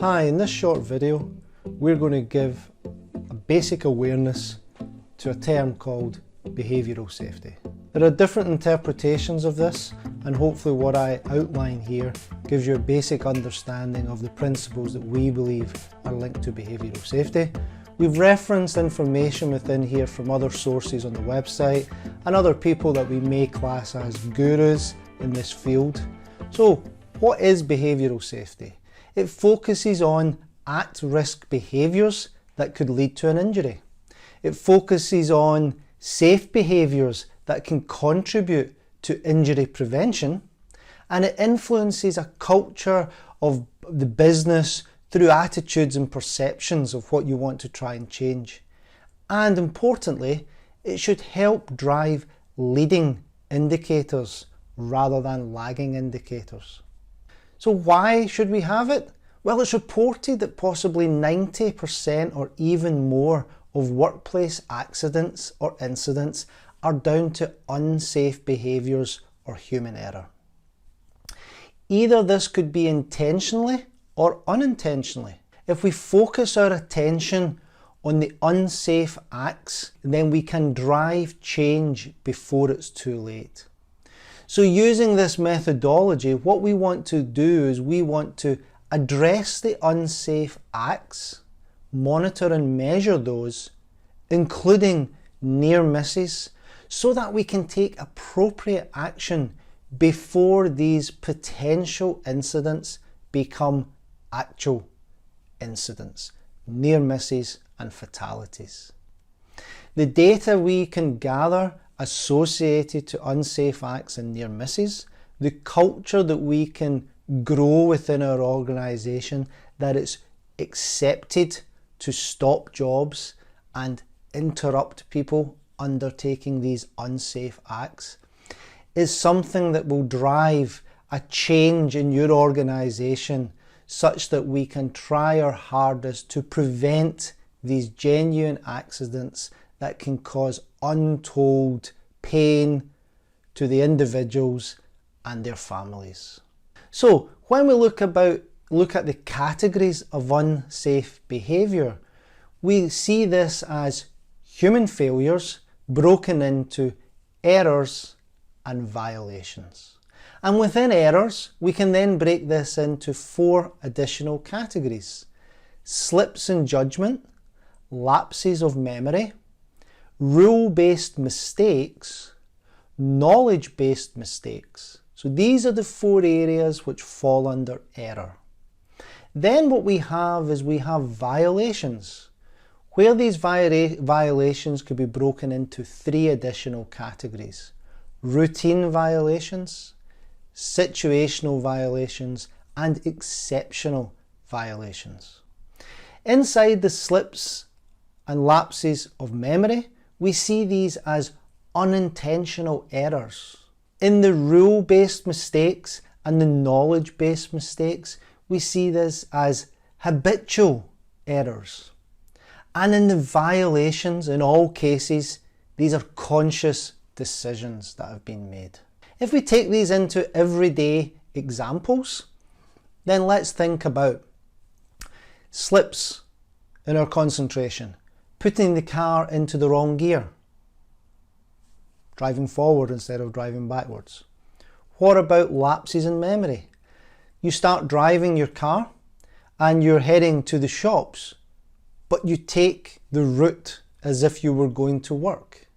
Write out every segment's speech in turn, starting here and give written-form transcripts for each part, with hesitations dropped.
Hi, in this short video we're going to give a basic awareness to a term called behavioural safety. There are different interpretations of this, and hopefully what I outline here gives you a basic understanding of the principles that we believe are linked to behavioural safety. We've referenced information within here from other sources on the website and other people that we may class as gurus in this field. So what is behavioural safety? It focuses on at-risk behaviours that could lead to an injury. It focuses on safe behaviours that can contribute to injury prevention, and it influences a culture of the business through attitudes and perceptions of what you want to try and change. And importantly, it should help drive leading indicators rather than lagging indicators. So why should we have it? Well, it's reported that possibly 90% or even more of workplace accidents or incidents are down to unsafe behaviours or human error. Either this could be intentionally or unintentionally. If we focus our attention on the unsafe acts, then we can drive change before it's too late. So using this methodology, what we want to do is we want to address the unsafe acts, monitor and measure those, including near misses, so that we can take appropriate action before these potential incidents become actual incidents, near misses and fatalities. The data we can gather associated to unsafe acts and near misses, the culture that we can grow within our organisation, that it's accepted to stop jobs and interrupt people undertaking these unsafe acts, is something that will drive a change in your organisation such that we can try our hardest to prevent these genuine accidents that can cause untold pain to the individuals and their families. So when we look at the categories of unsafe behaviour, we see this as human failures broken into errors and violations. And within errors, we can then break this into 4 additional categories: slips in judgment, lapses of memory, rule-based mistakes, knowledge-based mistakes. So these are the 4 areas which fall under error. Then what we have is we have violations, where these violations could be broken into 3 additional categories: routine violations, situational violations, and exceptional violations. Inside the slips and lapses of memory, we see these as unintentional errors. In the rule-based mistakes and the knowledge-based mistakes, we see this as habitual errors. And in the violations, in all cases, these are conscious decisions that have been made. If we take these into everyday examples, then let's think about slips in our concentration, putting the car into the wrong gear, driving forward instead of driving backwards. What about lapses in memory? You start driving your car and you're heading to the shops, but you take the route as if you were going to work.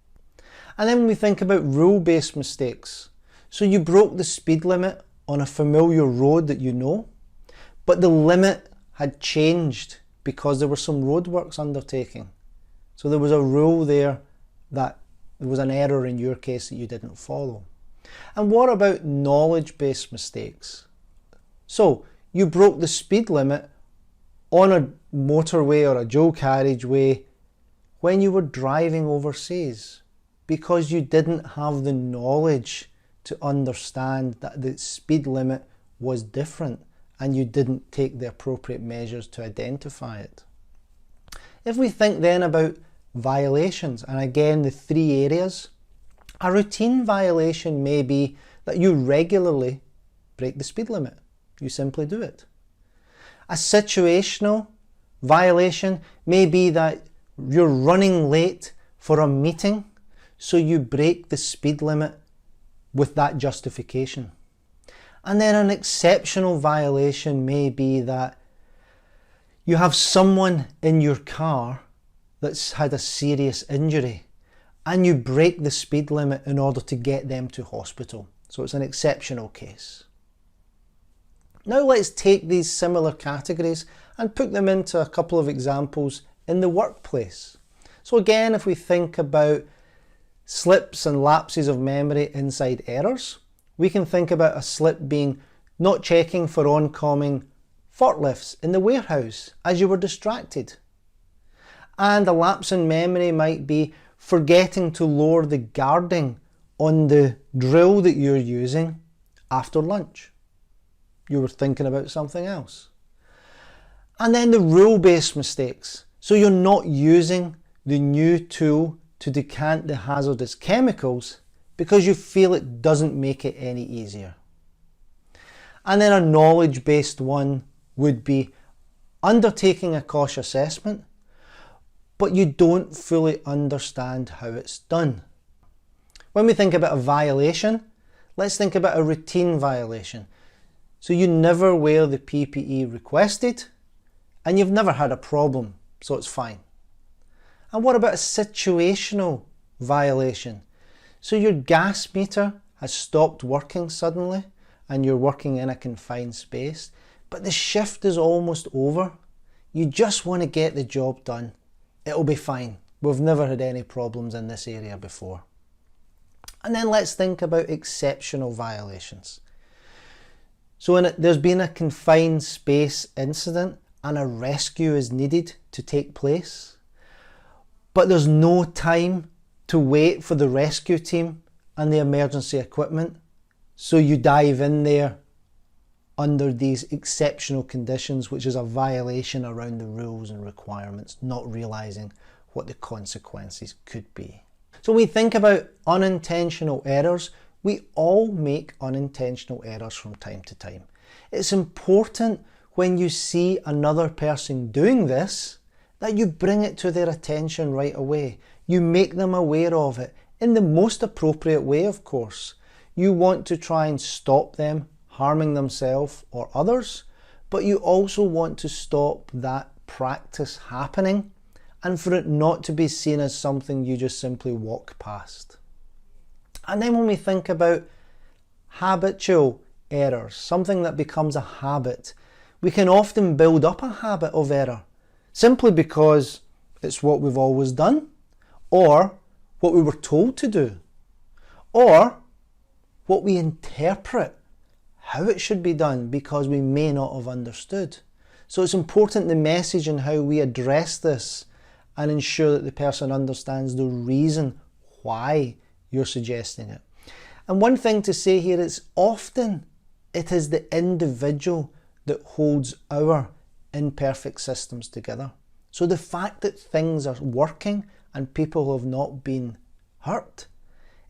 And then we think about rule-based mistakes. So you broke the speed limit on a familiar road that you know, but the limit had changed because there were some roadworks undertaking. So there was a rule there that there was an error in your case that you didn't follow. And what about knowledge-based mistakes? So you broke the speed limit on a motorway or a dual carriageway when you were driving overseas because you didn't have the knowledge to understand that the speed limit was different and you didn't take the appropriate measures to identify it. If we think then about violations, and again the 3 areas, a routine violation may be that you regularly break the speed limit. You simply do it. A situational violation may be that you're running late for a meeting, so you break the speed limit with that justification. And then an exceptional violation may be that you have someone in your car that's had a serious injury and you break the speed limit in order to get them to hospital. So it's an exceptional case. Now let's take these similar categories and put them into a couple of examples in the workplace. So again, if we think about slips and lapses of memory inside errors, we can think about a slip being not checking for oncoming forklifts in the warehouse as you were distracted. And a lapse in memory might be forgetting to lower the guarding on the drill that you're using after lunch. You were thinking about something else. And then the rule-based mistakes. So you're not using the new tool to decant the hazardous chemicals because you feel it doesn't make it any easier. And then a knowledge-based one would be undertaking a cost assessment, but you don't fully understand how it's done. When we think about a violation, let's think about a routine violation. So you never wear the PPE requested and you've never had a problem, so it's fine. And what about a situational violation? So your gas meter has stopped working suddenly and you're working in a confined space, but the shift is almost over. You just want to get the job done. It'll be fine. We've never had any problems in this area before. And then let's think about exceptional violations. So there's been a confined space incident and a rescue is needed to take place, but there's no time to wait for the rescue team and the emergency equipment, so you dive in there under these exceptional conditions, which is a violation around the rules and requirements, not realising what the consequences could be. So when we think about unintentional errors, we all make unintentional errors from time to time. It's important when you see another person doing this that you bring it to their attention right away. You make them aware of it in the most appropriate way, of course. You want to try and stop them harming themselves or others, but you also want to stop that practice happening and for it not to be seen as something you just simply walk past. And then when we think about habitual errors, something that becomes a habit, we can often build up a habit of error simply because it's what we've always done, or what we were told to do, or what we interpret how it should be done because we may not have understood. So it's important the message and how we address this and ensure that the person understands the reason why you're suggesting it. And one thing to say here is often it is the individual that holds our imperfect systems together. So the fact that things are working and people have not been hurt,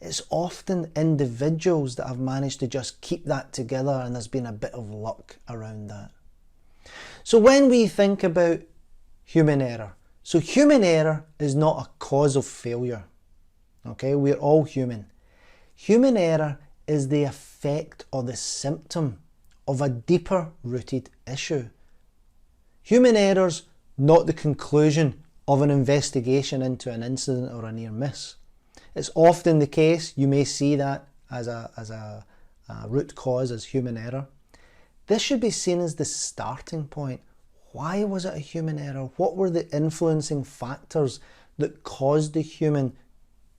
it's often individuals that have managed to just keep that together, and there's been a bit of luck around that. So when we think about human error, so human error is not a cause of failure. Okay, we're all human. Human error is the effect or the symptom of a deeper rooted issue. Human error's not the conclusion of an investigation into an incident or a near miss. It's often the case, you may see that as a root cause as human error. This should be seen as the starting point. Why was it a human error? What were the influencing factors that caused the human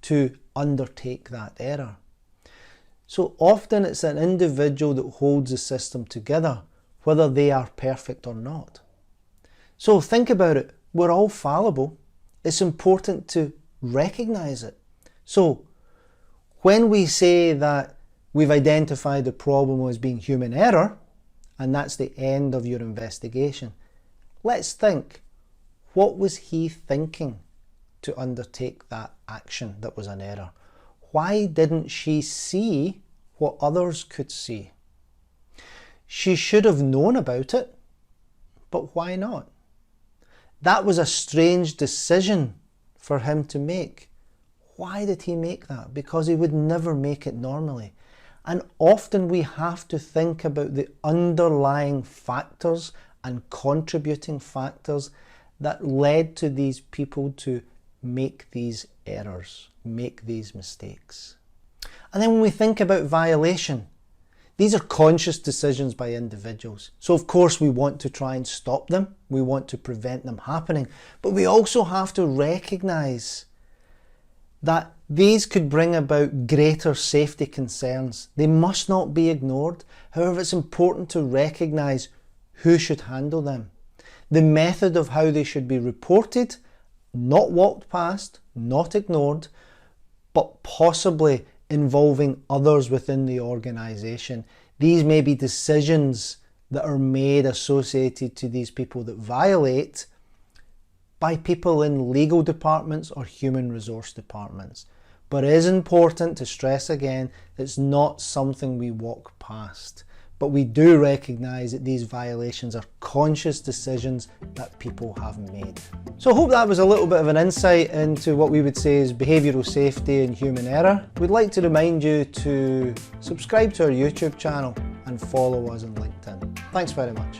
to undertake that error? So often it's an individual that holds the system together, whether they are perfect or not. So think about it. We're all fallible. It's important to recognize it. So when we say that we've identified the problem as being human error, and that's the end of your investigation, let's think, what was he thinking to undertake that action that was an error? Why didn't she see what others could see? She should have known about it, But why not? That was a strange decision for him to make. Why did he make that? Because he would never make it normally. And often we have to think about the underlying factors and contributing factors that led to these people to make these errors, make these mistakes. And then when we think about violation, these are conscious decisions by individuals. So of course we want to try and stop them. We want to prevent them happening. But we also have to recognise that these could bring about greater safety concerns. They must not be ignored. However, it's important to recognise who should handle them. The method of how they should be reported, not walked past, not ignored, but possibly involving others within the organisation. These may be decisions that are made associated to these people that violate by people in legal departments or human resource departments. But it is important to stress again, it's not something we walk past. But we do recognise that these violations are conscious decisions that people have made. So I hope that was a little bit of an insight into what we would say is behavioural safety and human error. We'd like to remind you to subscribe to our YouTube channel and follow us on LinkedIn. Thanks very much.